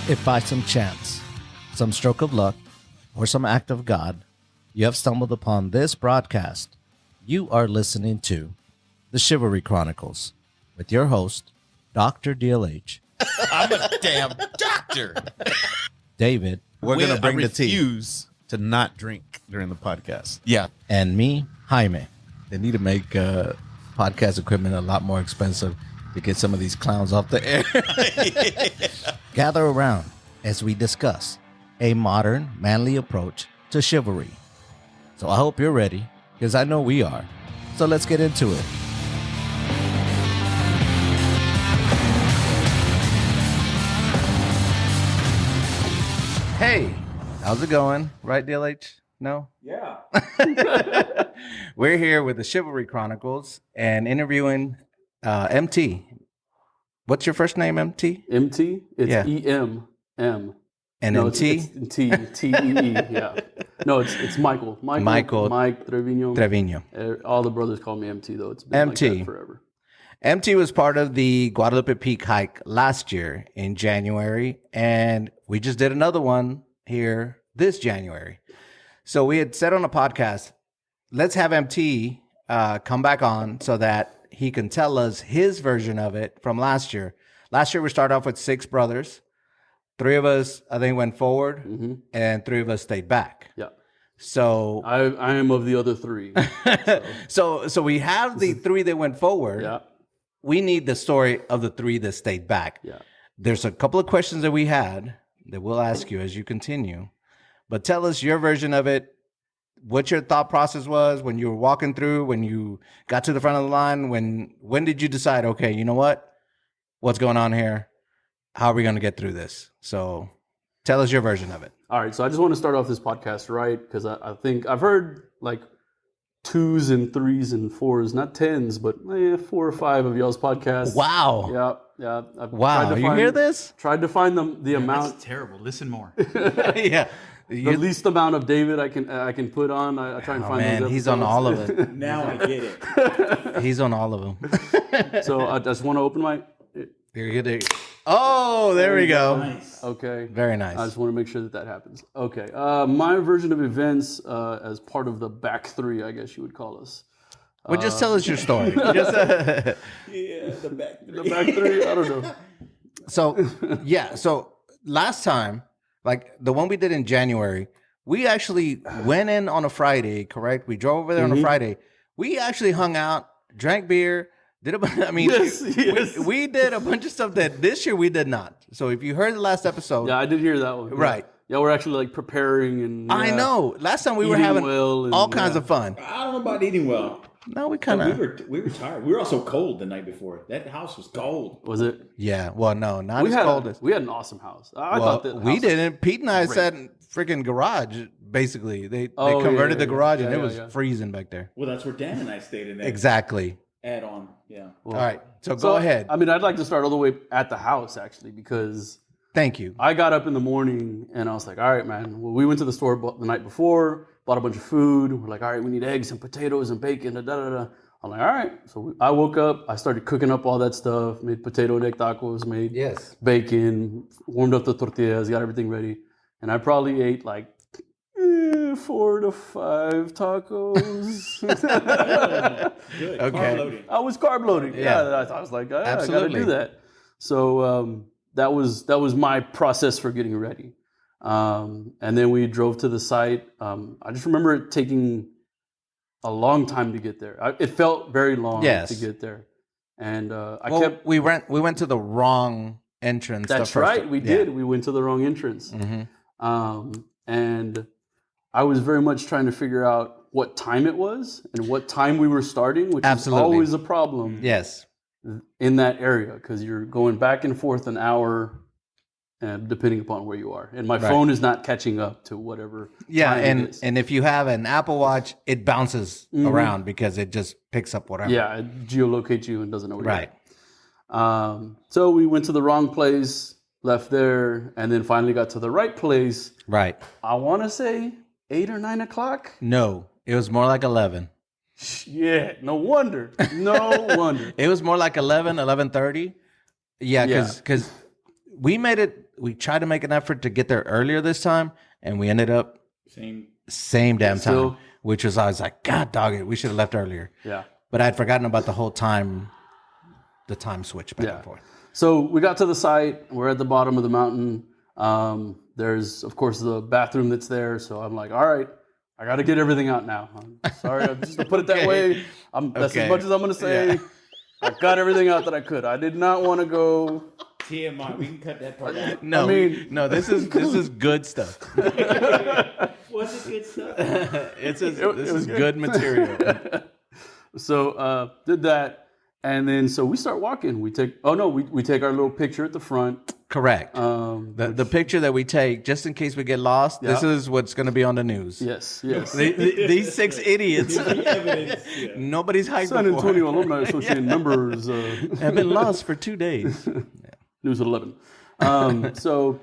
If by some chance, some stroke of luck, or some act of God, you have stumbled upon this broadcast, you are listening to The Chivalry Chronicles with your host, Dr. DLH. I'm a damn doctor. David. We're going to bring the tea refuse to not drink during the podcast. Yeah. And me, Jaime. They need to make podcast equipment a lot more expensive to get some of these clowns off the air. Gather around as we discuss a modern, manly approach to chivalry. So I hope you're ready, because I know we are. So let's get into it. Hey, how's it going? Right, DLH? No? Yeah. We're here with the Chivalry Chronicles and interviewing EmTee. What's your first name, EmTee? EmTee? It's Yeah. E-M-M. And No, EmTee? it's T-E-E, yeah. No, it's Michael. Michael. Mike, Trevino. Trevino. All the brothers call me EmTee, though. It's been EmTee. like that forever. EmTee was part of the Guadalupe Peak hike last year in January, and we just did another one here this January. So we had said on a podcast, let's have EmTee come back on so that he can tell us his version of it from last year. Last year we started off with 6 brothers. 3 of us, I think, went forward, and 3 of us stayed back. Yeah. So I am of the other 3. so we have the 3 that went forward. Yeah. We need the story of the 3 that stayed back. Yeah. There's a couple of questions that we had that we'll ask you as you continue. But tell us your version of it, what your thought process was when you were walking through, when you got to the front of the line, when did you decide, okay, you know what? What's going on here? How are we going to get through this? So tell us your version of it. All right, so I just want to start off this podcast right, because I think I've heard like 2s and 3s and 4s, not 10s, but 4 or 5 of y'all's podcasts. Wow. Yeah. I've Wow. You hear this? Tried to find the amount. That's terrible. Listen more. Yeah. The least amount of David I can put on. I try and find Man, those he's on episodes. all of it. Now I get it. He's on all of them. So I just want to open my. You're good. Oh, there we go. Nice. Okay. Very nice. I just want to make sure that happens. Okay. My version of events as part of the back 3, I guess you would call us. Well, just tell us your story. Just, Yeah, the back. The back 3. I don't know. So last time, like the one we did in January, we actually went in on a Friday, correct? We drove over there on a Friday. We actually hung out, drank beer, did a bunch. I mean, Yes. we did a bunch of stuff that this year we did not. So if you heard the last episode, Yeah, I did hear that one. Right. Yeah, we're actually like preparing and. I know. Last time we were Eating having well and, all kinds of fun. I don't know about eating well. No, we kind We of. were tired. We were also cold the night before. That house was cold. Was it? Yeah. Well, no, not We as had cold as. we had an awesome house. I Well, thought that we house- didn't. Pete and I sat in freaking garage. Basically, they Oh, converted yeah, the yeah, garage, yeah, and it yeah, was yeah. freezing back there. Well, that's where Dan and I stayed in that Exactly. add-on. Yeah. All right. So go ahead. I mean, I'd like to start all the way at the house actually, because Thank you. I got up in the morning and I was like, all right, man. Well, we went to the store the night before, bought a bunch of food. We're like, all right, we need eggs and potatoes and bacon. Da, da, da, da. I'm like, all right. So I woke up. I started cooking up all that stuff. Made potato and egg tacos. Made Yes. bacon. Warmed up the tortillas. Got everything ready. And I probably ate like 4 to 5 tacos. Good. Okay. Carb loading. I was carb loading. Yeah. I was like, I got to Absolutely. do that. So that was my process for getting ready. And then we drove to the site. I just remember it taking a long time to get there. It felt very long Yes. to get there. And We went to the wrong entrance. the That's first right. time. We Yeah. did. We went to the wrong entrance. Mhm. And I was very much trying to figure out what time it was and what time we were starting, which Absolutely. is always a problem Yes. in that area because you're going back and forth an hour, depending upon where you are. And my phone is not catching up to whatever. Yeah, time it is. and if you have an Apple Watch, it bounces around because it just picks up whatever. Yeah, it geolocates you and doesn't know where you're Right. at. So we went to the wrong place, left there, and then finally got to the right place. Right. I want to say 8 or 9 o'clock. No, it was more like 11. Yeah, no wonder. No wonder. It was more like 11, 11:30. Yeah, Yeah. because we made it we tried to make an effort to get there earlier this time, and we ended up same damn Still. time, which was I was like, God dog it, we should have left earlier. Yeah. But I had forgotten about the whole time, the time switch back Yeah. and forth. So we got to the site. We're at the bottom of the mountain. There's, of course, the bathroom that's there. So I'm like, all right, I got to get everything out now. I'm sorry, I'm just going to put it that way. That's Okay. as much as I'm going to say. Yeah. I got everything out that I could. I did not want to go. TMI, we can cut that part out. No, I mean- no, this is good stuff. What's the good stuff? This is good material. So did that. And then so we start walking. We take our little picture at the front. Correct. The picture that we take, just in case we get lost, this Yeah. is what's going to be on the news. Yes. These 6 idiots, Evidence. Yeah. nobody's hiked San before, Antonio Alumni Association members. have been lost for 2 days. News at 11. So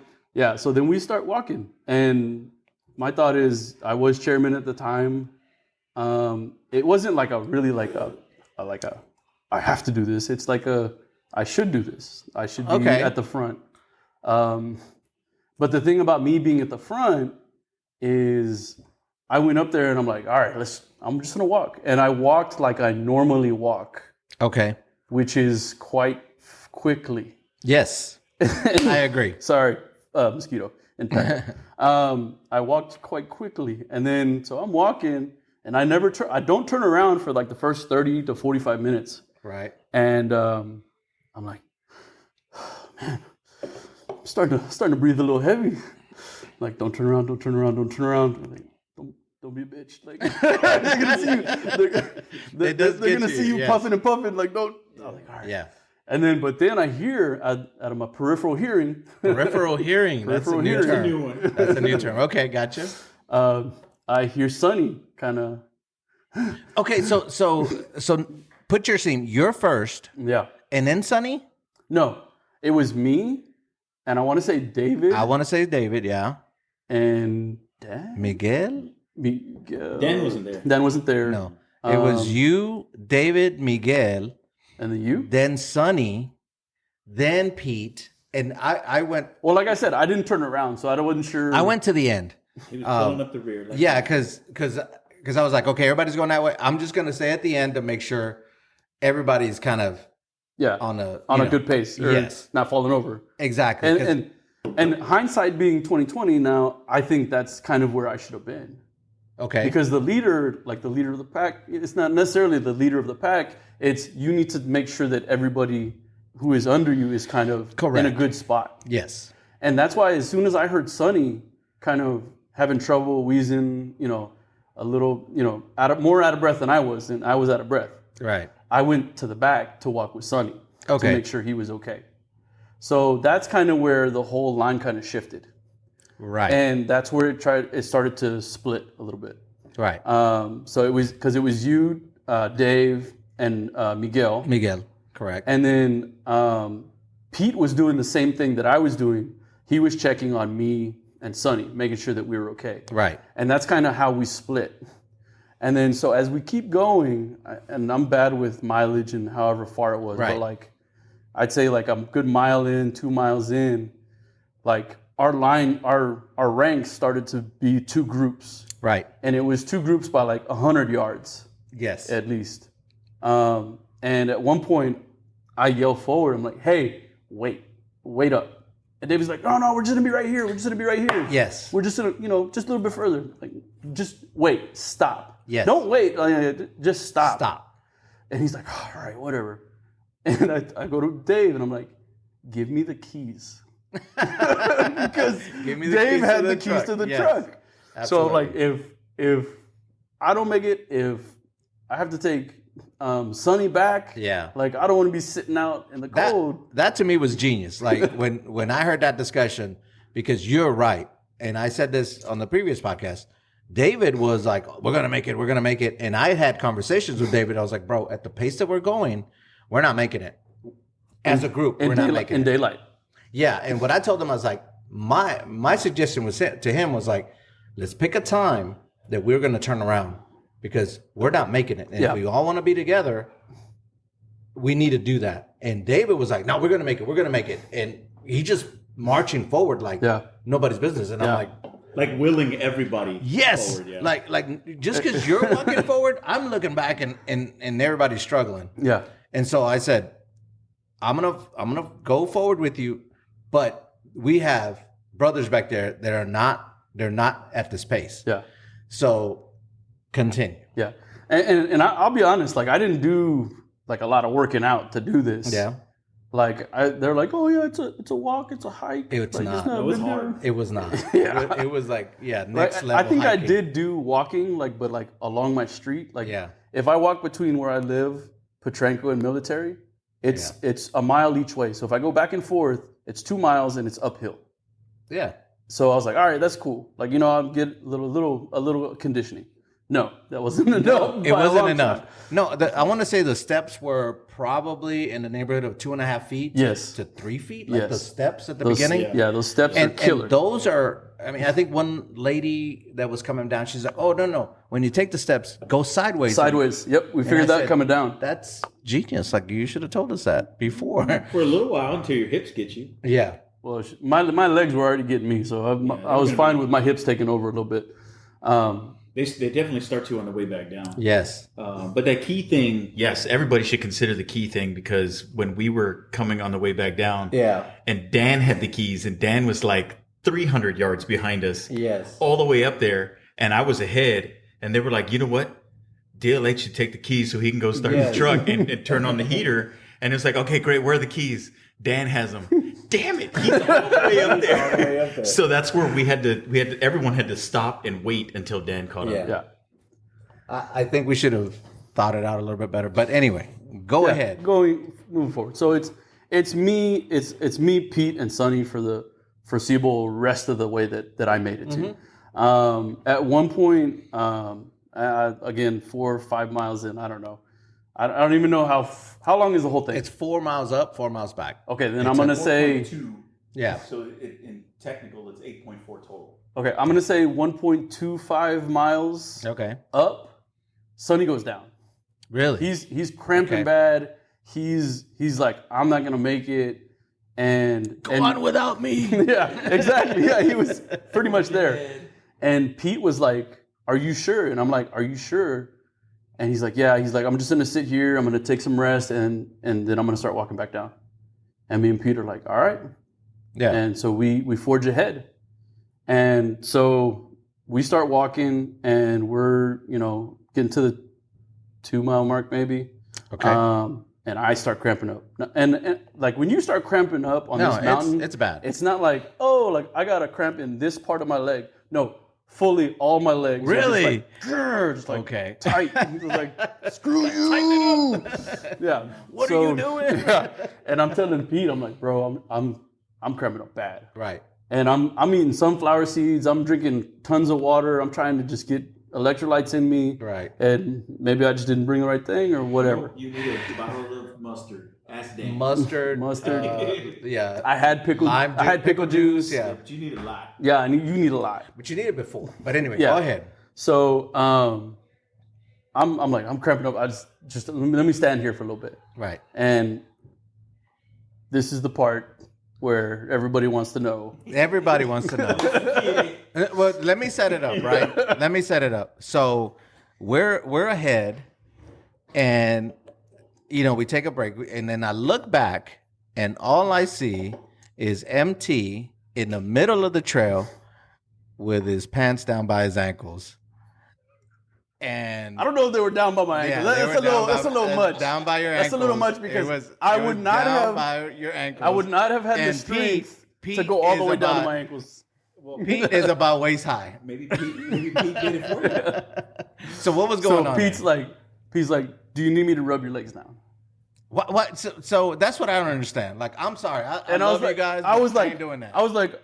then we start walking. And my thought is, I was chairman at the time. It wasn't like a really like a I have to do this. It's like I should do this. I should be Okay. at the front. But the thing about me being at the front is I went up there and I'm like, all right, I'm just gonna walk. And I walked like I normally walk, Okay. which is quite quickly. Yes, I agree. Sorry, mosquito. In fact, I walked quite quickly, and then so I'm walking, and I don't turn around for like the first 30 to 45 minutes, Right. and I'm like, man, I'm starting to breathe a little heavy. Like, don't turn around, don't turn around, don't turn around. I'm like, don't be a bitch. Like, they're gonna see you. They're gonna see you yes. puffing and puffing. Like, don't. I'm like, all right. Yeah. And then, but then I hear out of my peripheral hearing. Peripheral hearing. That's a Peripheral new hearing. term. New one. That's a new term. Okay, gotcha. I hear Sonny kind of, Okay, so put your scene. You're first, yeah. and then Sonny. No, it was me, and I want to say David I want to say David. Yeah. and Dan. Miguel. Miguel. Dan wasn't there. Dan wasn't there. No, it was you, David, Miguel, And then you? then Sonny, then Pete, and I went. Well, like I said, I didn't turn around, so I wasn't sure. I went to the end. He was pulling up the rear. Like Yeah, because I was like, okay, everybody's going that way. I'm just gonna stay at the end to make sure everybody's kind of on a good pace. Or Yes. not falling over. Exactly. 'cause- And hindsight being 2020 now, I think that's kind of where I should have been. okay. Because the leader of the pack, it's not necessarily the leader of the pack. It's you need to make sure that everybody who is under you is kind of in a Correct. good spot. Yes. And that's why as soon as I heard Sonny kind of having trouble, wheezing, a little, more out of breath than I was, and I was out of breath, Right. I went to the back to walk with Sonny Okay. to make sure he was okay. So that's kind of where the whole line kind of shifted. Right. And that's where it started to split a little bit. right. So it was you, Dave, and Miguel. Miguel. Correct. And then Pete was doing the same thing that I was doing. He was checking on me and Sonny, making sure that we were okay. right. And that's kind of how we split. And then so as we keep going, and I'm bad with mileage and however far it was, Right. but like I'd say like a good mile in, 2 miles in, like our ranks started to be 2 groups. Right. And it was 2 groups by like 100 yards Yes. at least. And at one point, I yell forward. I'm like, "Hey, wait up!" And David's like, "No, we're just gonna be right here. We're just gonna be right here. Yes. We're just gonna, just a little bit further. Like, just wait, stop. Yes. Don't wait. Just stop. Stop. And he's like, "All right, whatever." And I go to Dave and I'm like, "Give me the keys," because Give me the Dave keys to had the the keys truck. to the Yes. truck. Absolutely. So like if I don't make it, if I have to take Sonny back, Yeah. like I don't want to be sitting out in the cold. That to me was genius. Like when I heard that discussion, because you're right, and I said this on the previous podcast. David was like, "We're gonna make it," and I had conversations with David. I was like, "Bro, at the pace that we're going, we're not making it as a group. We're not making in it." daylight. Yeah, and what I told him, I was like, my suggestion was to him was like, let's pick a time that we're going to turn around because we're not making it. And Yeah. if we all want to be together, we need to do that. And David was like, no, we're going to make it. We're going to make it. And he just marching forward like nobody's business. And I'm like willing everybody yes, forward. Yeah. Like just because you're walking forward, I'm looking back and everybody's struggling. Yeah. And so I said, I'm gonna go forward with you, but we have brothers back there that they're not at this pace. Yeah. So continue. Yeah. And I'll be honest, like I didn't do like a lot of working out to do this. Yeah. Like they're like, oh yeah, it's a walk, it's a hike. It's like, not. It was hard. It was not. Yeah. It was like next Like, level. I think hiking. I did do walking, like, but like along my street. Like, if I walk between where I live, Petranco and Military, it's a mile each way. So if I go back and forth, it's 2 miles and it's uphill. Yeah. So I was like, all right, that's cool. Like, I'll get a little conditioning. No, that wasn't enough. It wasn't enough. No, I want to say the steps were probably in the neighborhood of 2.5 feet to 3 feet. Like the steps at the beginning. Yeah, those steps are killer. And those are, I mean, I think one lady that was coming down, she's like, oh, no. When you take the steps, go sideways. Sideways. Yep, we figured that coming down. That's genius. Like, you should have told us that before. For a little while until your hips get you. Yeah. Well, my legs were already getting me, so I was fine with my hips taking over a little bit. They definitely start to on the way back down. Yes. But that key thing. Yes, everybody should consider the key thing, because when we were coming on the way back down, and Dan had the keys, and Dan was like 300 yards behind us, all the way up there, and I was ahead, and they were like, you know what? DLH should take the keys so he can go start the truck and turn on the heater. And it's like, okay, great. Where are the keys? Dan has them. Damn it, he's all the way up there. So that's where everyone had to stop and wait until Dan caught up. Yeah. I think we should have thought it out a little bit better. But anyway, go ahead. Moving forward. So it's me, Pete, and Sonny for the foreseeable rest of the way that I made it to. At one point, again, 4 or 5 miles in, I don't know. I don't even know how long is the whole thing. It's 4 miles up, 4 miles back. Okay, then I'm gonna say 4.2. Yeah. So in technical, it's 8.4 total. okay. I'm gonna say 1.25 miles. Okay. Up. Sonny goes down. Really? He's cramping bad. He's like, I'm not gonna make it. And Go on without me. Yeah, exactly. Yeah, he was pretty much there. And Pete was like, "Are you sure?" And I'm like, "Are you sure?" And he's like, "Yeah." He's like, "I'm just gonna sit here. I'm gonna take some rest, and then I'm gonna start walking back down." And me and Pete are like, "All right." Yeah. And so we forge ahead, and so we start walking, and we're getting to the 2 mile mark maybe. Okay. And I start cramping up, and like when you start cramping up on this mountain, it's bad. It's not like, oh, like I got a cramp in this part of my leg. No, fully all my legs. Really? Just like Okay. tight. Just like, screw you. Yeah. What are you doing? Yeah. And I'm telling Pete, I'm like, bro, I'm cramping up bad. Right. And I'm eating sunflower seeds. I'm drinking tons of water. I'm trying to just get electrolytes in me. Right. And maybe I just didn't bring the right thing or whatever. You need a bottle of mustard. Ask Dan. Mustard. Yeah. I had pickle juice. Yeah. But you need a lot. Yeah, and you need a lot. But you need it before. But anyway, Yeah. go ahead. So I'm like, I'm cramping up. I just let me stand here for a little bit. Right. And this is the part where everybody wants to know. Everybody wants to know. Well, let me set it up, right? Let me set it up. So we're ahead, and we take a break, and then I look back, and all I see is EmTee in the middle of the trail with his pants down by his ankles. And I don't know if they were down by my ankles. That's a little much. Down by your ankles. That's a little much because I would not down have by your ankles. I would not have had the strength to go all the way down to my ankles. Well, Pete is about waist high. Maybe Pete did it for you. So what was going on? Pete's like, do you need me to rub your legs down? What? So that's what I don't understand. Like, I'm sorry. I love you guys. I was but like, ain't doing that. I was like,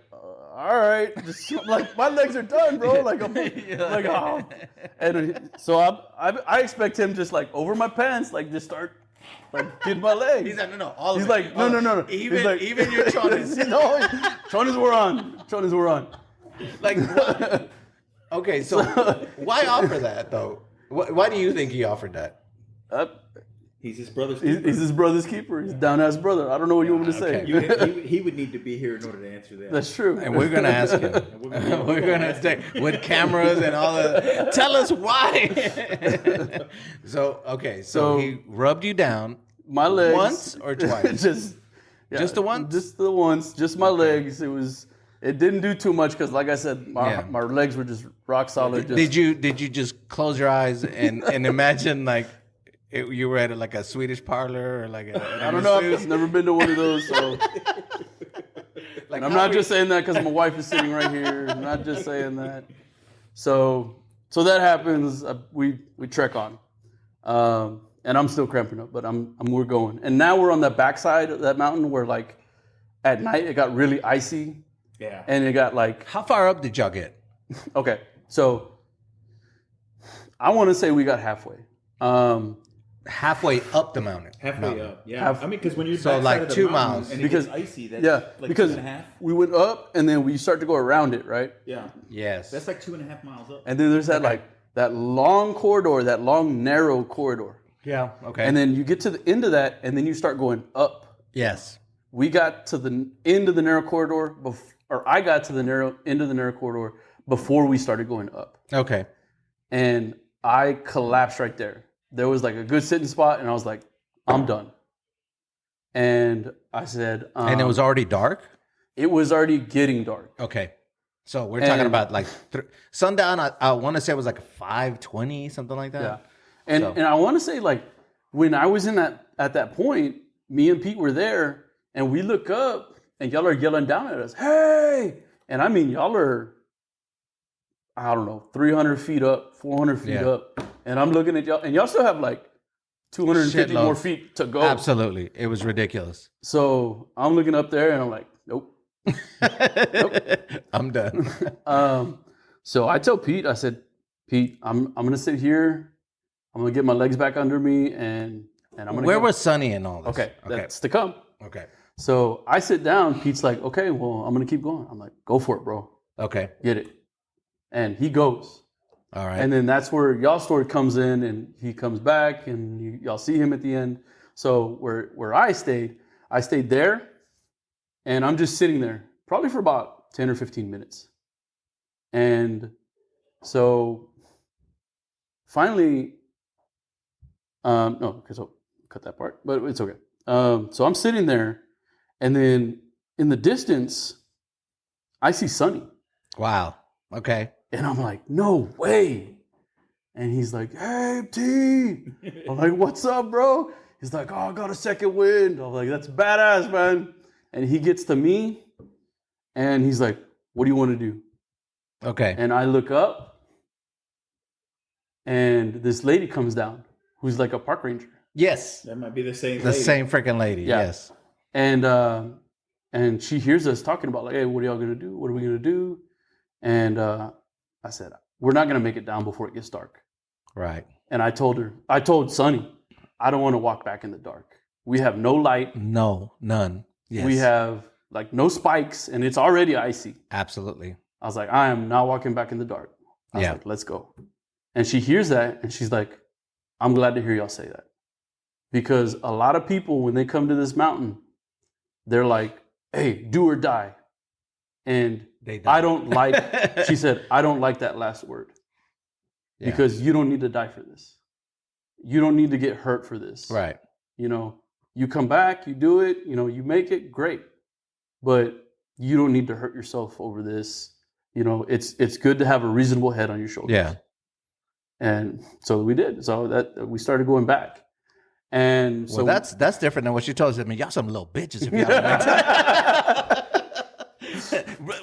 all right, just like my legs are done, bro. Like I'm like, oh. And so I expect him just like over my pants, like just start like getting my legs. He's like, no. All He's of like, it. no. Even your chonas. Chonas were on. Chonas were on. Like, what? Okay, so why offer that though? Why do you think he offered that? He's his brother's He's keeper. his brother's keeper. He's down-ass brother. I don't know what you want me to say. He would need to be here in order to answer that. That's true. And we're going to ask him. We're going to stay with cameras and all the. Tell us why. So he rubbed you down. My legs. Once or twice? Just the once? Just the once. Just my legs. It didn't do too much because, like I said, my legs were just rock solid. Did you just close your eyes and imagine like you were at like a Swedish parlor or like I don't know. I've never been to one of those. So, and I'm not just saying that because my wife is sitting right here. I'm not just saying that. So that happens. We trek on, and I'm still cramping up, but we're going. And now we're on the backside of that mountain where like at night it got really icy. Yeah. And it got like... How far up did y'all get? Okay. So I want to say we got halfway. Halfway up the mountain. Halfway up. Yeah. I mean, because when you're so like 2 miles. And because it gets icy, that's like because 2.5. We went up and then we start to go around it, right? Yeah. Yes. That's like 2.5 miles up. And then there's that like that long corridor, that long narrow corridor. Yeah. Okay. And then you get to the end of that and then you start going up. Yes. We got to the end of the narrow corridor or I got to the end of the narrow corridor before we started going up. Okay. And I collapsed right there. There was like a good sitting spot, and I was like, I'm done. And I said... and it was already dark? It was already getting dark. Okay. So we're talking about like sundown, I want to say it was like 5:20, something like that. Yeah. And I want to say like when I was at that point, me and Pete were there, and we look up, and y'all are yelling down at us, hey! And I mean, y'all are, I don't know, 300 feet up, 400 feet up. And I'm looking at y'all, and y'all still have like 250 more feet to go. Absolutely. It was ridiculous. So I'm looking up there, and I'm like, nope. I'm done. So I tell Pete, I said, Pete, I'm going to sit here. I'm going to get my legs back under me, and I'm going to Where was Sonny in all this? Okay, that's to come. Okay. So I sit down. Pete's like, okay, well, I'm going to keep going. I'm like, go for it, bro. Okay. Get it. And he goes. All right. And then that's where y'all's story comes in, and he comes back, and y'all see him at the end. So where I stayed there, and I'm just sitting there probably for about 10 or 15 minutes. And so finally, no, because I'll cut that part, but it's okay. So I'm sitting there, and then in the distance, I see Sonny. Wow. Okay. And I'm like, no way. And he's like, hey, EmTee. I'm like, what's up, bro? He's like, oh, I got a second wind. I'm like, that's badass, man. And he gets to me, and he's like, what do you want to do? Okay. And I look up, and this lady comes down who's like a park ranger. Yes. That might be the same lady. The same freaking lady, yeah. Yes. And she hears us talking about like, hey, what are y'all going to do? What are we going to do? And I said, we're not going to make it down before it gets dark. Right. And I told Sonny, I don't want to walk back in the dark. We have no light. No, none. Yes. We have like no spikes, and it's already icy. Absolutely. I was like, I am not walking back in the dark. I was like, let's go. And she hears that, and she's like, I'm glad to hear y'all say that. Because a lot of people, when they come to this mountain, they're like, hey, do or die. And I don't like, she said, I don't like that last word. Yeah. Because you don't need to die for this. You don't need to get hurt for this. Right. You know, you come back, you do it, you know, you make it, great. But you don't need to hurt yourself over this. You know, it's good to have a reasonable head on your shoulders. Yeah. And so we did. So that we started going back. And so that's different than what she told us. I mean, y'all some little bitches if y'all don't like that.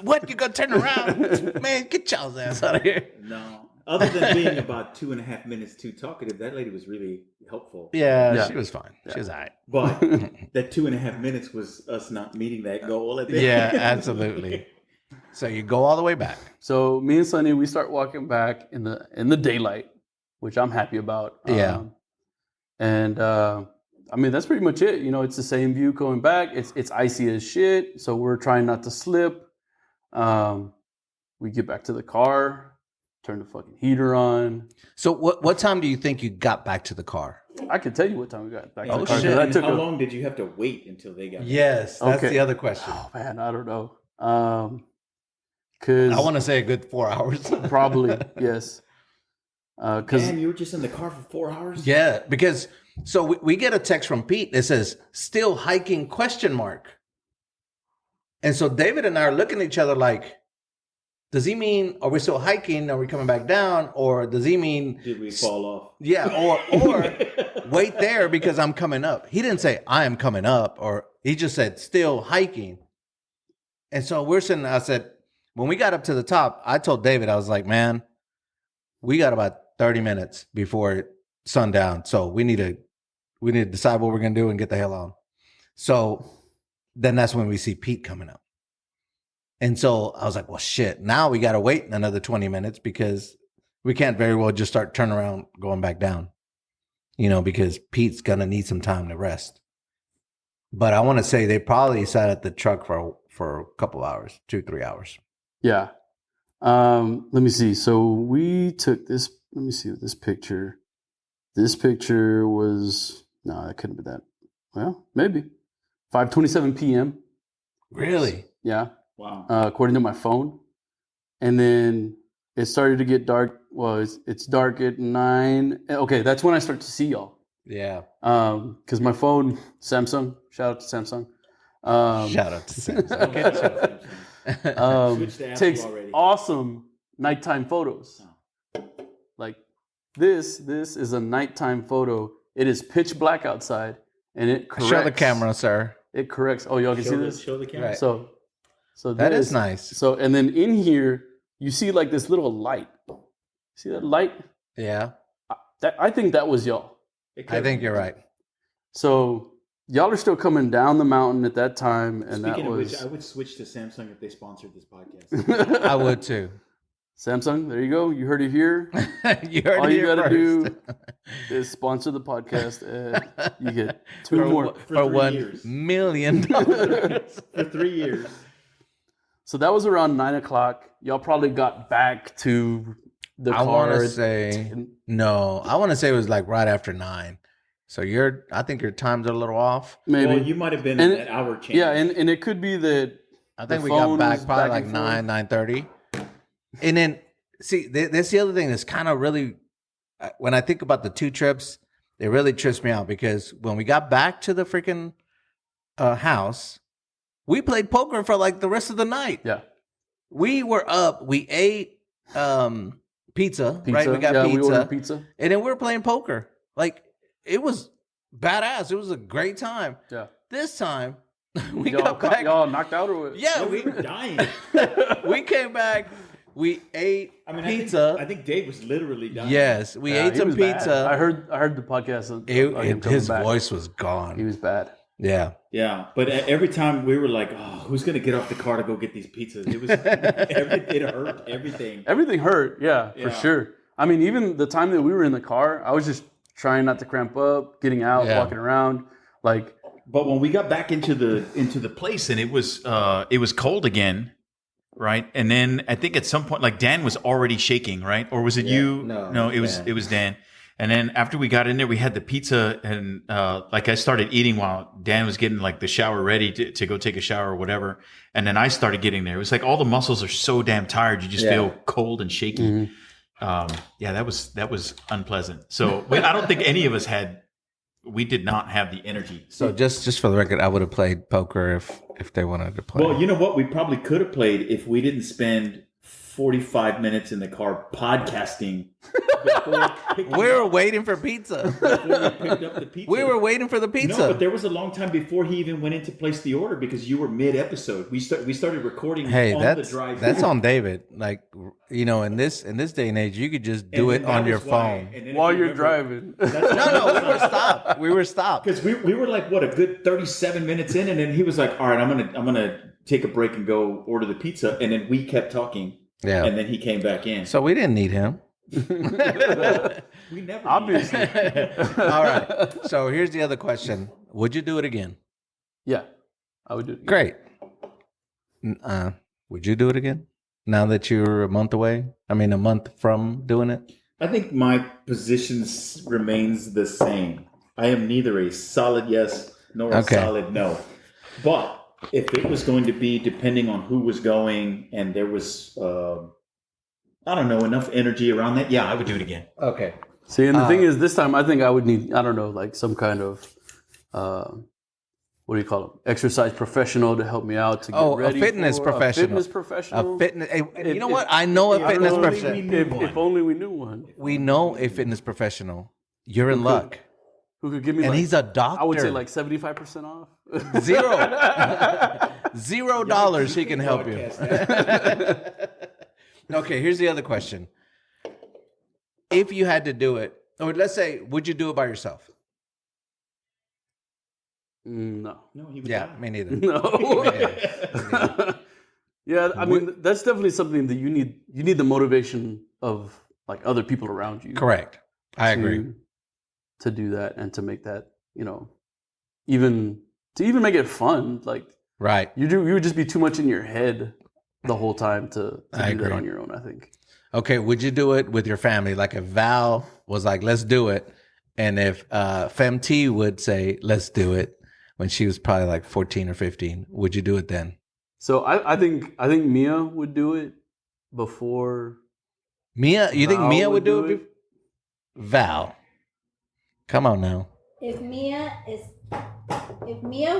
What, you gonna turn around? Man, get y'all's ass out of here. No. Other than being about 2.5 minutes too talkative, that lady was really helpful. Yeah. She was fine. Yeah. She was all right. But that 2.5 minutes was us not meeting that goal at the end. Yeah, absolutely. So you go all the way back. So me and Sonny, we start walking back in the daylight, which I'm happy about. Yeah. I mean, that's pretty much it. You know, it's the same view going back. It's icy as shit. So we're trying not to slip. We get back to the car. Turn the fucking heater on. So what time do you think you got back to the car? I can tell you what time we got back to the Oh, car. 'cause shit. that And took how long did you have to wait until they got? Yes, that's Okay. the other question. Oh man, I don't know. Cause I want to say a good 4 hours. probably yes. Cause Damn, you were just in the car for 4 hours. Yeah, because so we get a text from Pete that says "still hiking?" ? And so David and I are looking at each other like, does he mean are we still hiking? Are we coming back down? Or does he mean Did we fall off? yeah? Or wait there because I'm coming up. He didn't say I am coming up, or he just said still hiking. And so we're sitting. I said when we got up to the top, I told David I was like, man, we got about 30 minutes before sundown. So we need to decide what we're going to do and get the hell on. So then that's when we see Pete coming up. And so I was like, well, shit, now we got to wait another 20 minutes because we can't very well just start turning around, going back down, because Pete's going to need some time to rest. But I want to say they probably sat at the truck for a couple hours, 2-3 hours. yeah. Let me see. So we took this. Let me see this picture. This picture was no, that couldn't be that. Well, maybe 5:27 p.m. Really? Yeah. Wow. According to my phone, and then it started to get dark. Well, it's dark at 9. Okay, that's when I start to see y'all. Yeah. Because my phone, Samsung. Shout out to Samsung. Shout out to Samsung. Switched to Apple Takes already. awesome nighttime photos. Like this is a nighttime photo. It is pitch black outside, and it corrects. Show the camera, sir. It corrects. Oh, y'all can see this. Show the camera. Right. So That is nice. So and then in here you see like this little light. See that light? Yeah. I think that was y'all. I think you're right. So y'all are still coming down the mountain at that time, and Speaking that of was which, I would switch to Samsung if they sponsored this podcast. I would too. Samsung. There you go. You heard it here. You heard All it you here gotta first. do is sponsor the podcast, and you get two more. For 3 $1 years. million. For 3 years. So that was around 9 o'clock. Y'all probably got back to the I car. want to at say 10. no. I want to say it was like right after 9. So I think your times are a little off. Maybe. Well, you might have been And in it- that hour change. Yeah, and it could be that I think the we got phone back was probably back like and 9:30. And then see, that's the other thing that's kind of really when I think about the 2 trips, it really trips me out because when we got back to the freaking house, we played poker for like the rest of the night. Yeah. We were up. We ate pizza, right? We got We pizza. ordered pizza. And then we were playing poker. Like, it was badass. It was a great time. Yeah. This time, we Y'all, got back. y'all knocked out or what? Yeah, we were dying. we came back. We ate I mean, pizza. I think Dave was literally dying. Yes, we Yeah, ate he some was bad. pizza. I heard the podcast. Of him coming His back. voice was He gone. was bad. Yeah. Yeah, but every time we were like, "Oh, who's gonna get off the car to go get these pizzas?" It was it hurt everything. Everything hurt. Yeah, for Yeah. sure. I mean, even the time that we were in the car, I was just trying not to cramp up, getting out, Yeah. walking around. Like, But when we got back into the Place and it was cold again, right? And then I think at some point, like Dan was already shaking, right? Or was it you? No, it was Dan. And then after we got in there, we had the pizza, and like I started eating while Dan was getting like the shower ready to go take a shower or whatever. And then I started getting there. It was like all the muscles are so damn tired, you just feel cold and shaky. Mm-hmm. Yeah, that was unpleasant. So I don't think any of us we did not have the energy. So just for the record, I would have played poker if they wanted to play. Well, you know what? We probably could have played if we didn't spend 45 minutes in the car podcasting before we were waiting for pizza. before we picked up the pizza. We were waiting for the pizza. No, but there was a long time before he even went in to place the order because you were mid-episode. We started recording Hey, on the drive. that's on David. Like, in this day and age, you could just do it on your phone. while you're driving. No, we were stopped. We were stopped. Because we were like, what, a good 37 minutes in, and then he was like, all right, I'm gonna take a break and go order the pizza, and then we kept talking. Yeah. And then he came back in. So we didn't need him. We never Obviously. All right. So here's the other question: would you do it again? Yeah, I would do it. Great. Would you do it again? now that you're a month away? I mean, a month from doing it? I think my position remains the same. I am neither a solid yes nor a solid no. But if it was going to be depending on who was going and there was, I don't know, enough energy around that, yeah, I would do it again. Okay. See, and the thing is, this time I think I would need, I don't know, like some kind of, what do you call it? Exercise professional to help me out to get ready. A fitness professional. A fitness professional. You know what? I know a fitness professional. If only we knew one. We know a fitness professional. You're in luck. Who could give me? And he's a doctor. I would say like 75% off. $0 he can help you. Okay, here's the other question. If you had to do it, or let's say, would you do it by yourself? No. No, he would Yeah, die. me neither. No. Yeah, I mean, that's definitely something that you need the motivation of like other people around you. Correct. I agree. To do that and to make that, even make it fun. Like, right. You would just be too much in your head the whole time to do that on your own, I think. Okay, would you do it with your family? Like if Val was like, let's do it. And if EmTee would say, let's do it when she was probably like 14 or 15, would you do it then? So I think Mia would do it before. Mia? You think Val Mia would do it? it? Val. Come on now. If Mia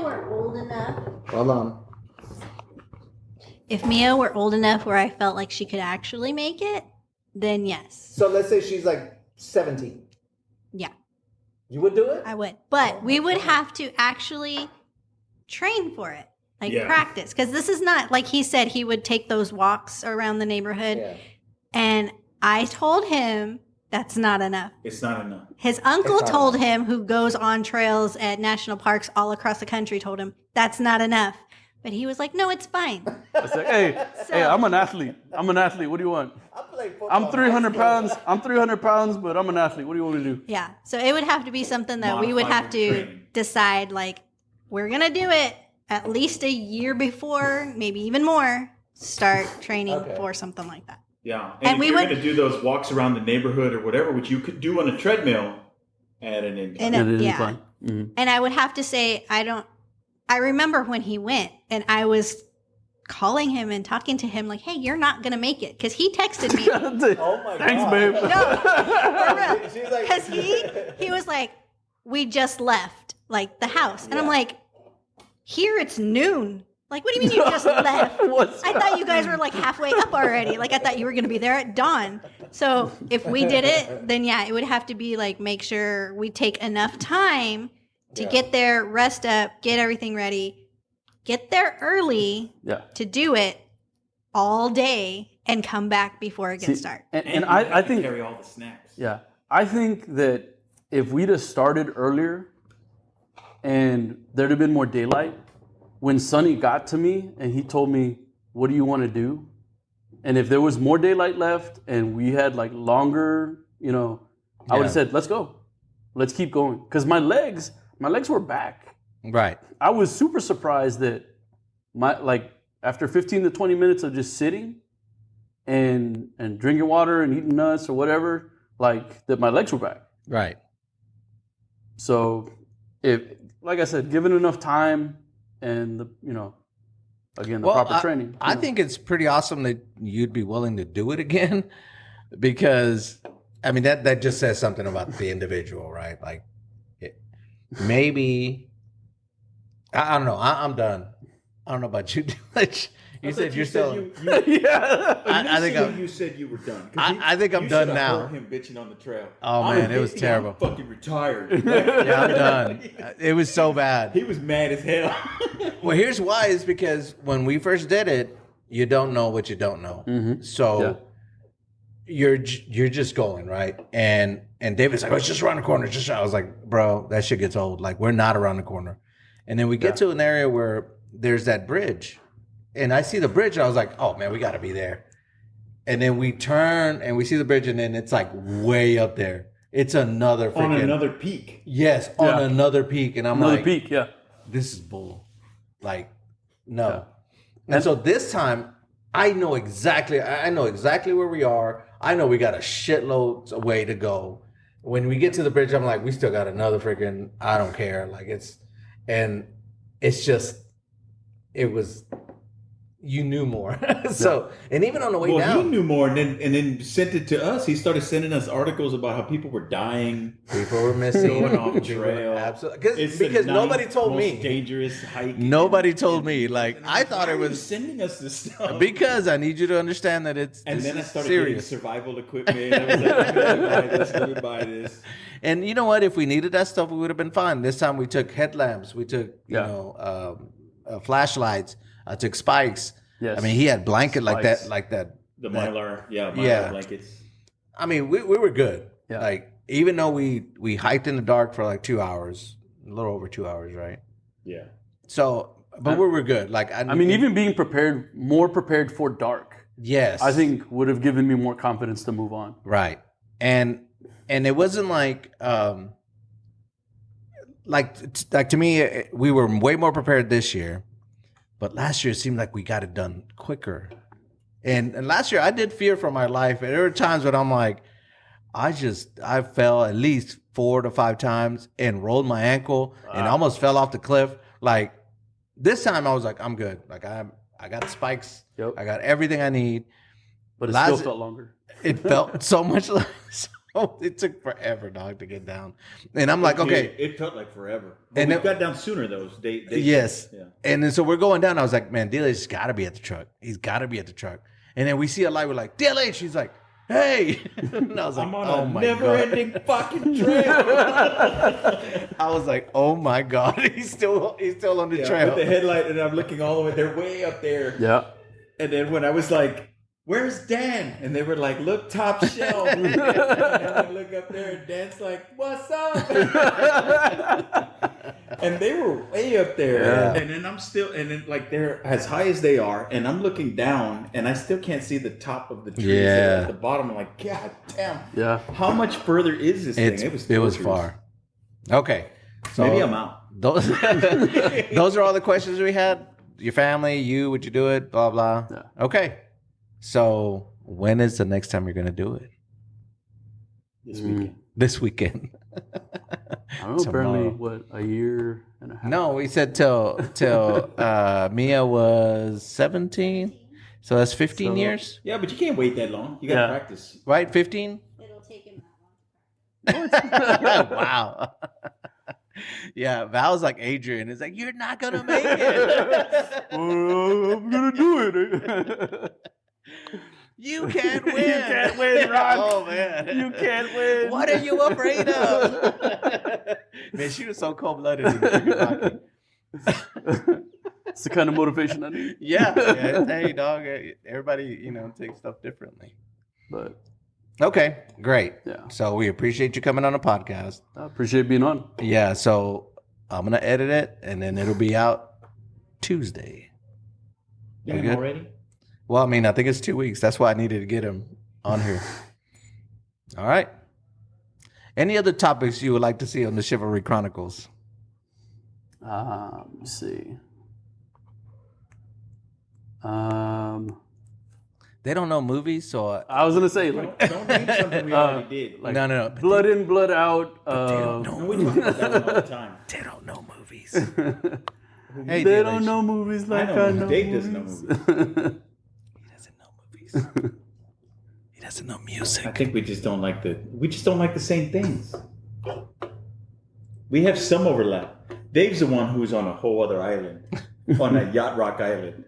were old enough. Hold on. If Mia were old enough where I felt like she could actually make it, then yes. So let's say she's like 17. Yeah. You would do it? I would. But we would have to actually train for it. Like practice. Because this is not, like he said, he would take those walks around the neighborhood. Yeah. And I told him that's not enough. It's not enough. His uncle told him, who goes on trails at national parks all across the country, told him that's not enough. But he was like, no, it's fine. I was like, hey, I'm an athlete. What do you want? I'm 300 pounds. I'm 300 pounds, but I'm an athlete. What do you want me to do? Yeah. So it would have to be something that we would have to decide, like, we're going to do it at least a year before, maybe even more, start training for something like that. Yeah. And if you're going to do those walks around the neighborhood or whatever, which you could do on a treadmill at an incline. Mm-hmm. And I would have to say, I remember when he went and I was calling him and talking to him like, hey, you're not going to make it. Because he texted me. Oh my God. Thanks, babe. No, for real. Because he was like, we just left like the house. And I'm like, here it's noon. Like, what do you mean you just left? I thought you guys were like halfway up already. Like, I thought you were going to be there at dawn. So if we did it, then it would have to be like, make sure we take enough time to get there, rest up, get everything ready, get there early to do it all day and come back before it gets dark. And I think carry all the snacks. Yeah. I think that if we'd have started earlier and there'd have been more daylight, when Sonny got to me and he told me, what do you want to do? And if there was more daylight left and we had like longer, I would have said, let's go. Let's keep going. Because my legs were back. Right. I was super surprised that after 15 to 20 minutes of just sitting and drinking water and eating nuts or whatever, that my legs were back. Right. So like I said, given enough time and the proper training. I think it's pretty awesome that you'd be willing to do it again because I mean that just says something about the individual, right? Like maybe I don't know. I'm done. I don't know about you. You said you're still. I think you said you were done. I think I'm done now. Heard him bitching on the trail. Oh man, it was terrible. I'm fucking retired. Yeah, I'm done. It was so bad. He was mad as hell. Well, here's why: is because when we first did it, you don't know what you don't know. Mm-hmm. So you're just going right, and David's like, "Oh, it's just around the corner." I was like, "Bro, that shit gets old. Like we're not around the corner." And then we get to an area where there's that bridge. And I see the bridge, and I was like, oh, man, we got to be there. And then we turn, and we see the bridge, and then it's like way up there. It's another freaking... On another peak. Yes, on another peak. And I'm another like... peak, yeah. This is bull. Like, no. Yeah. And so this time, I know exactly where we are. I know we got a shitload away to go. When we get to the bridge, I'm like, we still got another freaking, I don't care. Like it's just, it was, you knew more. So, and even on the way down. He knew more and then sent it to us. He started sending us articles about how people were dying. People were missing. Going off trail. Absolutely. Because nobody told me. Dangerous hike. Nobody told me. Like, I thought it was. Sending us this stuff. Because I need you to understand that it's And then I started serious. getting survival equipment. I was like, let me buy this. And you know what? If we needed that stuff, we would have been fine. This time we took headlamps. We took, flashlights. I took spikes. Yes. I mean, he had blanket like that. The Mylar, Mylar blankets. I mean, we were good. Yeah. Like, even though we hiked in the dark for like 2 hours, a little over 2 hours, right? Yeah. So, but we were good. Like, I mean, even being more prepared for dark. Yes. I think would have given me more confidence to move on. Right. And it wasn't like to me, we were way more prepared this year. But last year, it seemed like we got it done quicker. And last year, I did fear for my life. And there were times when I'm like, I fell at least 4 to 5 times and rolled my ankle and almost fell off the cliff. Like, this time, I was like, I'm good. Like, I got spikes. Yep. I got everything I need. But it still felt longer. It felt so much like... It took forever, dog, to get down. And I'm like, okay. It felt like forever. But we got down sooner, those days. Yes. Yeah. And then so we're going down. I was like, man, DLH's got to be at the truck. He's got to be at the truck. And then we see a light. We're like, DLH. He's like, hey. And I was like, I'm on a never-ending fucking trail. I was like, oh, my God. He's still on the trail. With the headlight, and I'm looking all the way. They're way up there. Yeah. And then when I was like, where's Dan? And they were like, look, top shelf. And I look up there, and Dan's like, what's up? And they were way up there. Yeah. And then like they're as high as they are, and I'm looking down, and I still can't see the top of the trees at the bottom. I'm like, God damn. Yeah. How much further is this thing? It was far. Okay. So maybe I'm out. Those are all the questions we had. Your family, you, would you do it? Blah, blah. Yeah. Okay. So when is the next time you're going to do it? This weekend. I don't know, apparently, a year and a half? No, we said till Mia was 17. So that's 15 years? Yeah, but you can't wait that long. You got to practice. Right, 15? It'll take him that long. Wow. Yeah, Val's like Adrian. It's like, you're not going to make it. I'm going to do it. You can't win. You can't win, Ron. Oh, man. You can't win. What are you afraid of? Man, she was so cold-blooded. It's the kind of motivation I need. Yeah. Hey, dog. Everybody, takes stuff differently. But okay, great. Yeah. So we appreciate you coming on the podcast. I appreciate being on. Yeah. So I'm gonna edit it, and then it'll be out Tuesday. Damn, already? Well, I mean, I think it's 2 weeks. That's why I needed to get him on here. All right. Any other topics you would like to see on the Chivalry Chronicles? Let me see. They don't know movies, so I was gonna say, don't name something we already did. Like, no. Blood in, blood out. They don't know we talk about that all the time. They don't know movies. Hey, they don't know movies like I know. Dave doesn't know movies. He doesn't know movies. He doesn't know music. I think we just don't like the same things. We have some overlap. Dave's the one who's on a whole other island, on a yacht rock island.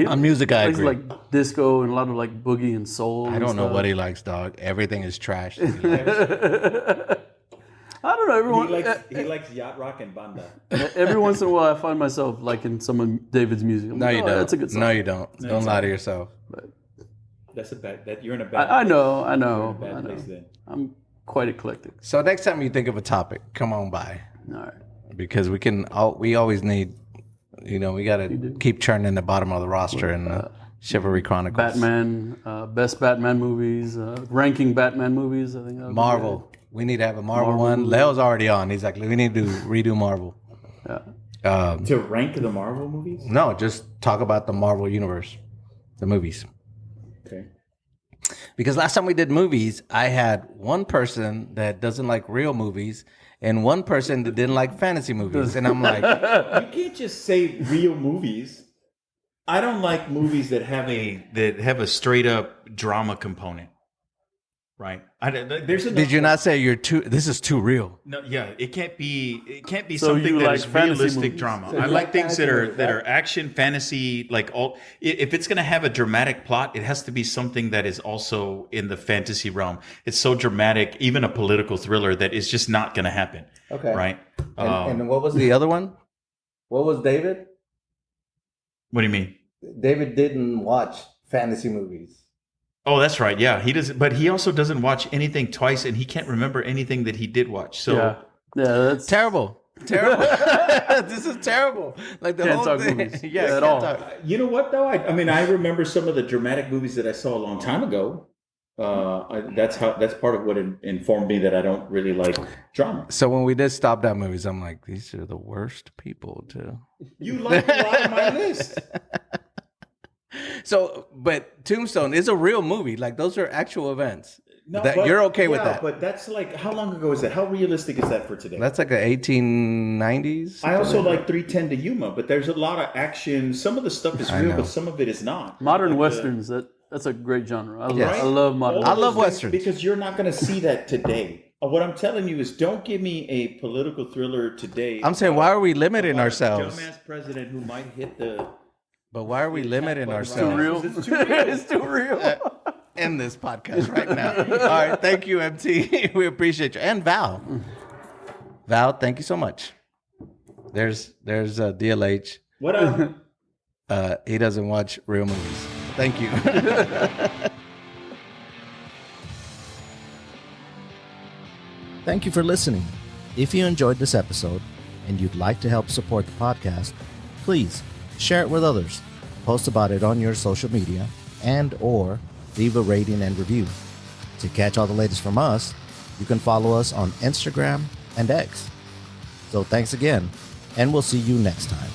On music, I agree. Like disco and a lot of like boogie and soul. I don't know what he likes, dog. Everything is trash. I don't know. Everyone he likes yacht rock and banda. Every once in a while, I find myself liking some of David's music. No, you don't. That's a good song. No, you don't. Don't lie to yourself. But that's a bad. That you're in a bad. I know. You're in a bad place then. I'm quite eclectic. So next time you think of a topic, come on by. All right. Because we always need, we got to keep churning the bottom of the roster in the Chivalry Chronicles. Batman, best Batman movies, ranking Batman movies. I think that would Marvel. We need to have a Marvel one. Leo's already on. He's like, we need to redo Marvel. Yeah. To rank the Marvel movies? No, just talk about the Marvel universe, the movies. Okay. Because last time we did movies, I had one person that doesn't like real movies and one person that didn't like fantasy movies. And I'm like, you can't just say real movies. I don't like movies that have a straight up drama component. Right. Did you not say this is too real? No, yeah, it can't be So something you that like is fantasy realistic movies? drama. So I you like like things fantasy that are movies, action, fantasy, like all. If it's going to have a dramatic plot, it has to be something that is also in the fantasy realm. It's so dramatic, even a political thriller, that is just not going to happen. Okay. Right. And what was the other one? What was David? What do you mean? David didn't watch fantasy movies. Oh, that's right. Yeah, he doesn't. But he also doesn't watch anything twice, and he can't remember anything that he did watch. So yeah, that's terrible. This is terrible. Like the Can't whole talk thing. movies. Yeah, At all. You know what though? I mean, I remember some of the dramatic movies that I saw a long time ago. That's part of what informed me that I don't really like drama. So when we did Stop That movies, I'm like, these are the worst people to. You like a lot of my list. So, but Tombstone is a real movie. Like those are actual events. No, you're okay with that. But that's like, how long ago is that? How realistic is that for today? That's like a 1890s. I also like 310 to Yuma, but there's a lot of action. Some of the stuff is real, but some of it is not. modern Like westerns. That's a great genre. I Yes. love modern. I All love those things, westerns. because you're not going to see that today. What I'm telling you is, don't give me a political thriller today. I'm saying, why are we limiting about a ourselves? Dumbass president who might hit the. But why are we limiting Too ourselves? real. It's too real. It's too real. End this podcast right now. All right. Thank you, EmTee. We appreciate you. And Val. Val, thank you so much. There's DLH. What up? He doesn't watch real movies. Thank you. Thank you for listening. If you enjoyed this episode and you'd like to help support the podcast, please share it with others, post about it on your social media, and/or leave a rating and review. To catch all the latest from us, you can follow us on Instagram and X. So thanks again, and we'll see you next time.